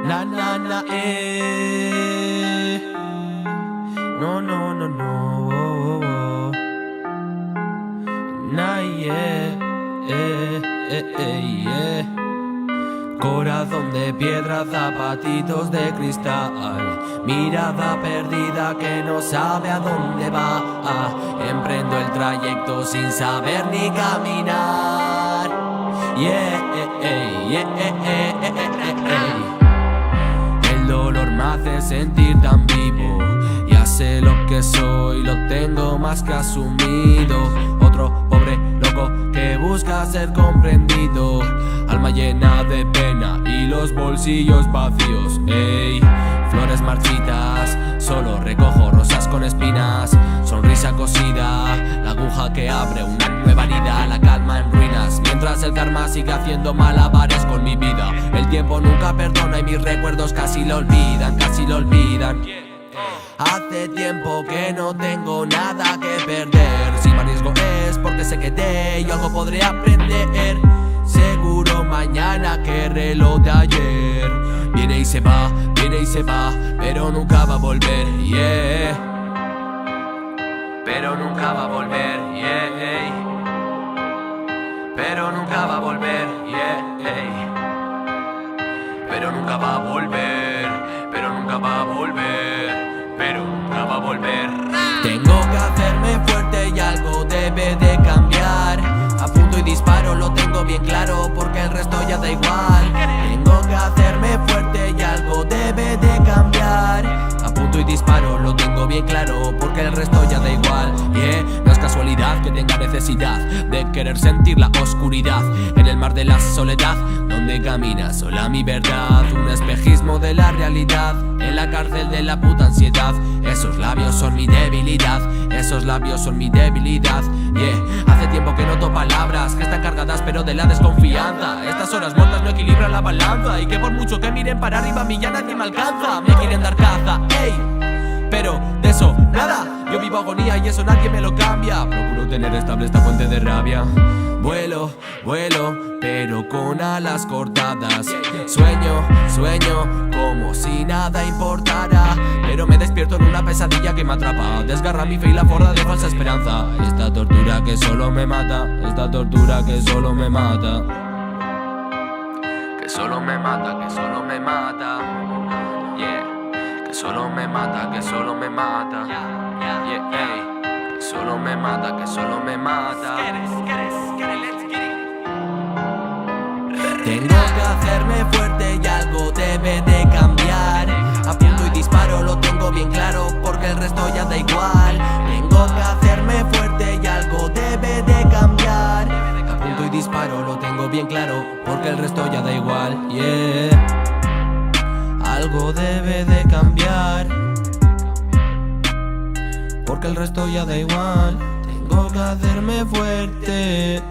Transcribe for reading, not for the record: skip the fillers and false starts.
Na na na No no no no Na yeah yeah. Corazón de piedra, zapatitos de cristal, mirada perdida que no sabe a dónde va. Emprendo el trayecto sin saber ni caminar. El dolor me hace sentir tan vivo. Ya sé lo que soy, lo tengo más que asumido. Otro pobre loco que busca ser comprendido. Alma llena de pena y los bolsillos vacíos. Ey, flores marchitas, solo recojo rosas con espinas. Sonrisa cosida, la aguja que abre una nueva herida. La calma en ruinas, mientras el karma sigue haciendo malabares con mi vida. El tiempo nunca perdona y mis recuerdos casi lo olvidan, casi lo olvidan. Hace tiempo que no tengo nada que perder. Si me arriesgo es porque sé que de ello algo podré aprender. Seguro mañana que el reloj de ayer viene y se va, pero nunca va a volver, yeah. Pero nunca va a volver, yeah. Pero nunca va a volver, yeah. Pero nunca va a volver, pero nunca va a volver, pero nunca va a volver. Tengo que hacerme fuerte y algo debe de cambiar. Apunto y disparo, lo tengo bien claro, porque el resto ya da igual. Tengo que hacerme fuerte y algo debe de cambiar. Apunto y disparo, lo tengo bien claro, porque el resto ya da igual. No es casualidad que tenga necesidad de querer sentir la oscuridad en el mar de la soledad, donde camina sola mi verdad. Un espejismo de la realidad en la cárcel de la puta ansiedad. Esos labios son mi debilidad, esos labios son mi debilidad, Hace tiempo que noto palabras que están cargadas pero de la desconfianza. Estas horas muertas no equilibran la balanza, y que por mucho que miren para arriba a mí ya nadie me alcanza. Me quieren dar caza, ey, pero de eso nada. Yo vivo agonía y eso nadie me lo cambia. Procuro tener estable esta fuente de rabia. Vuelo, pero con alas cortadas. Sueño, como si nada importara. Pero me despierto en una pesadilla que me atrapa. Desgarra mi fe y la forra de falsa esperanza. Esta tortura que solo me mata. Esta tortura que solo me mata. Que solo me mata, que solo me mata. Que solo me mata, que solo me mata. Que solo me mata, que solo me mata. Tengo que hacerme fuerte y algo debe de cambiar. Apunto y disparo, lo tengo bien claro, porque el resto ya da igual. Tengo que hacerme fuerte y algo debe de cambiar. Apunto y disparo, lo tengo bien claro, porque el resto ya da igual, Algo debe de cambiar, porque el resto ya da igual. Tengo que hacerme fuerte.